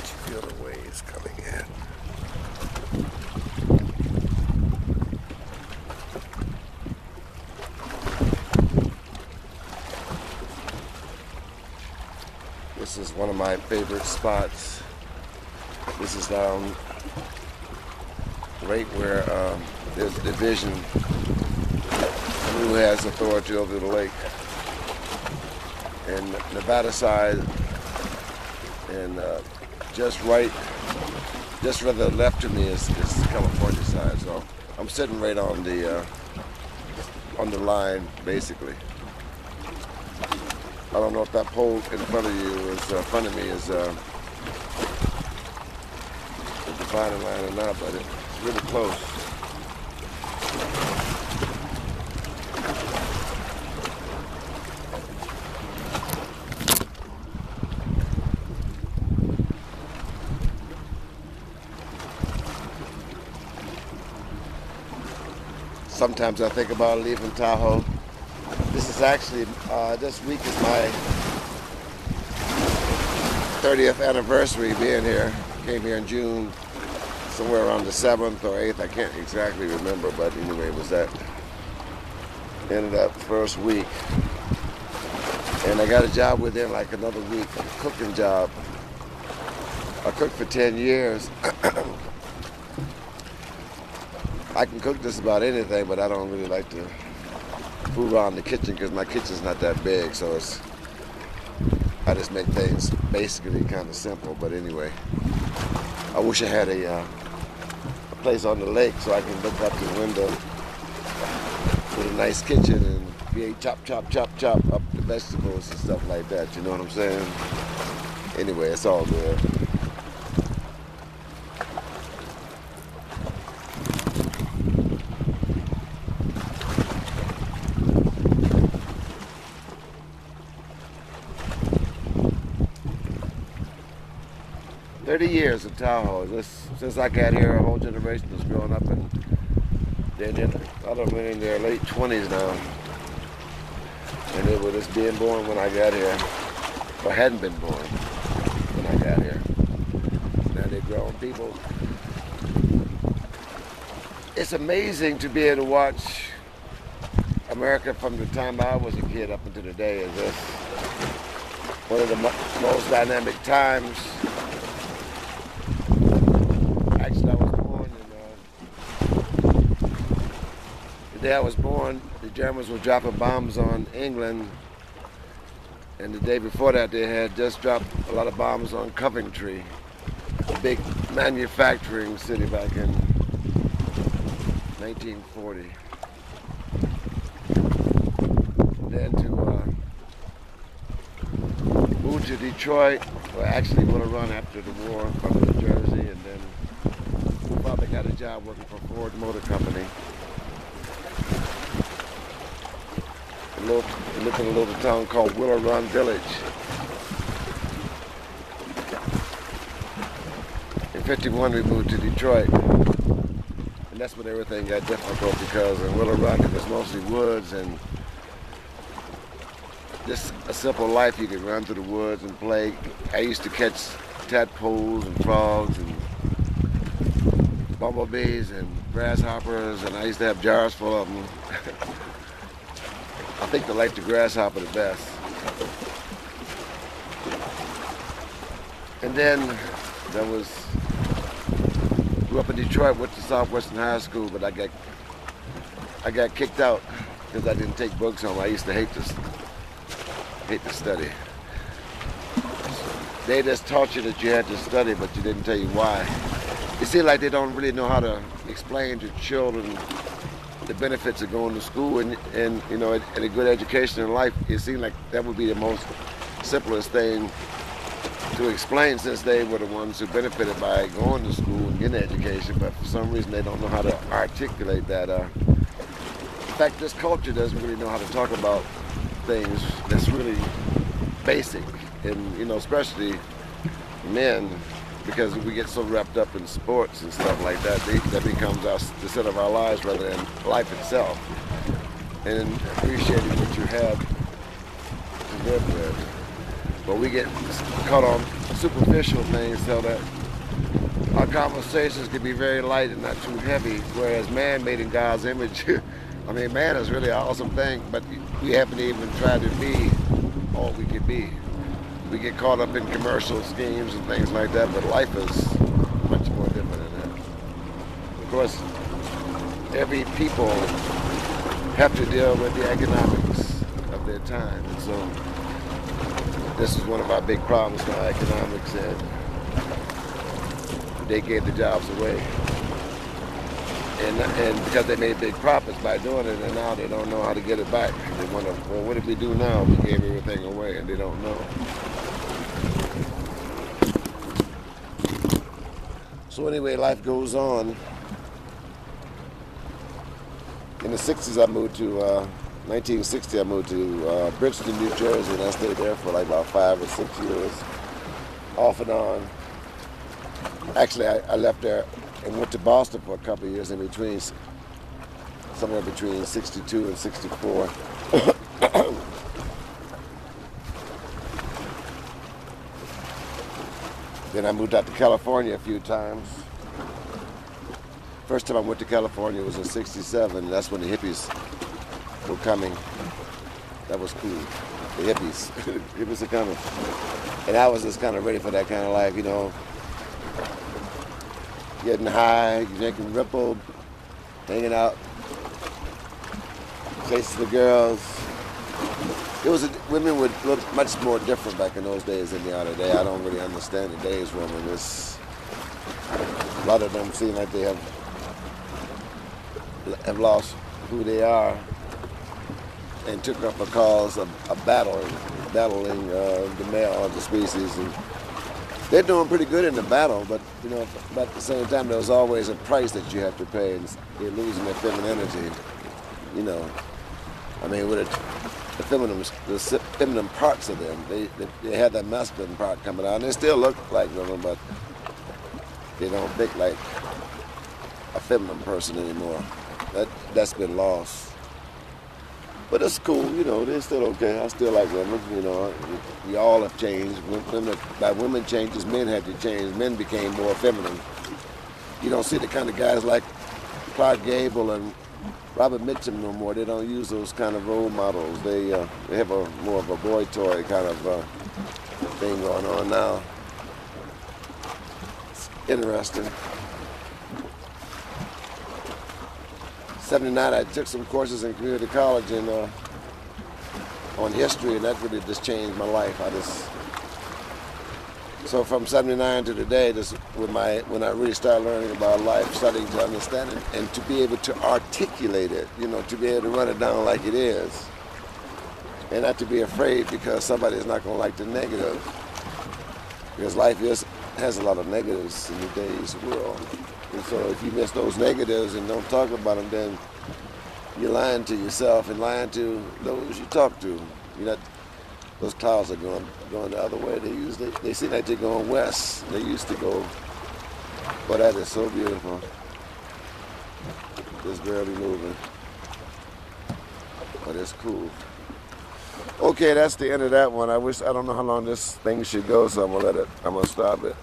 you feel the waves coming in. This is one of my favorite spots. This is down right where there's a division who has authority over the lake. And Nevada side, and just rather left of me is California side. So I'm sitting right on the line, basically. I don't know if that pole in front of you is front of me is the dividing line or not, but it's really close. Sometimes I think about leaving Tahoe. This is actually, this week is my 30th anniversary being here. Came here in June, somewhere around the 7th or 8th. I can't exactly remember, but anyway, it was that end of that first week. And I got a job within like another week, a cooking job. I cooked for 10 years. I can cook just about anything, but I don't really like to fool around the kitchen because my kitchen's not that big, so I just make things basically kind of simple. But anyway, I wish I had a place on the lake so I can look out the window with a nice kitchen and be able to chop up the vegetables and stuff like that. You know what I'm saying? Anyway, it's all good. Years of Tahoe. Since I got here, a whole generation was growing up, and they're in their late 20s now, and they were just being born when I got here, or hadn't been born when I got here. Now they're grown people. It's amazing to be able to watch America from the time I was a kid up until today. Is this one of the most dynamic times. Actually, I was born, the day I was born, the Germans were dropping bombs on England, and the day before that, they had just dropped a lot of bombs on Coventry, a big manufacturing city back in 1940. Then to move to Detroit, or actually want to run after the war from New Jersey, and then my father got a job working for Ford Motor Company. He lived in a little town called Willow Run Village. In '51 we moved to Detroit. And that's when everything got difficult, because in Willow Run it was mostly woods and just a simple life. You could run through the woods and play. I used to catch tadpoles and frogs and bumblebees and grasshoppers, and I used to have jars full of them. I think I like the grasshopper the best. And then grew up in Detroit, went to Southwestern High School, but I got kicked out because I didn't take books home. I used to hate to study. They just taught you that you had to study, but you didn't tell you why. It seems like they don't really know how to explain to children the benefits of going to school and you know, and a good education in life. It seemed like that would be the most simplest thing to explain, since they were the ones who benefited by going to school and getting an education, but for some reason they don't know how to articulate that. In fact, this culture doesn't really know how to talk about things that's really basic, and you know, especially men, because we get so wrapped up in sports and stuff like that, that becomes the center of our lives rather than life itself, and appreciating what you have to live with. But we get caught on superficial things so that our conversations can be very light and not too heavy, whereas man made in God's image, I mean, man is really an awesome thing, but we haven't even tried to be all we can be. We get caught up in commercial schemes and things like that, but life is much more different than that. Of course, every people have to deal with the economics of their time, and so this is one of our big problems now, economics, and they gave the jobs away. And because they made big profits by doing it, and now they don't know how to get it back. They wonder, well, what did we do now? We gave everything away, and they don't know. So anyway, life goes on. In the 60s, I moved to, 1960, I moved to Bridgeton, New Jersey, and I stayed there for like about 5 or 6 years, off and on. Actually, I left there and went to Boston for a couple of years in between, somewhere between 62 and 64. Then I moved out to California a few times. First time I went to California was in 67, and that's when the hippies were coming. That was cool. The hippies. Hippies are coming. And I was just kind of ready for that kind of life, you know. Getting high, drinking Ripple, hanging out, chasing the girls. Women would look much more different back in those days than they are today. I don't really understand today's women. A lot of them seem like they have lost who they are and took up a cause of battling the male of the species. And they're doing pretty good in the battle, but you know, but at the same time, there's always a price that you have to pay, and they're losing their femininity. You know, I mean, with the feminine parts of them, they had that masculine part coming out, and they still look like women, but they don't think like a feminine person anymore. That's been lost. But it's cool, you know, they're still okay. I still like women, you know. We all have changed. By women changes, men had to change. Men became more feminine. You don't see the kind of guys like Clark Gable and Robert Mitchum no more. They don't use those kind of role models. They have more of a boy toy kind of thing going on now. It's interesting. 79, I took some courses in community college and on history, and that really just changed my life. So from 79 to today, this when I really started learning about life, starting to understand it, and to be able to articulate it, you know, to be able to run it down like it is, and not to be afraid because somebody is not going to like the negative, because life has a lot of negatives in today's world. And so if you miss those negatives and don't talk about them, then you're lying to yourself and lying to those you talk to. You know, those clouds are going the other way. They seem like they're going west. They used to go. But that is so beautiful. Just barely moving. But it's cool. Okay, that's the end of that one. I don't know how long this thing should go, so I'm gonna stop it.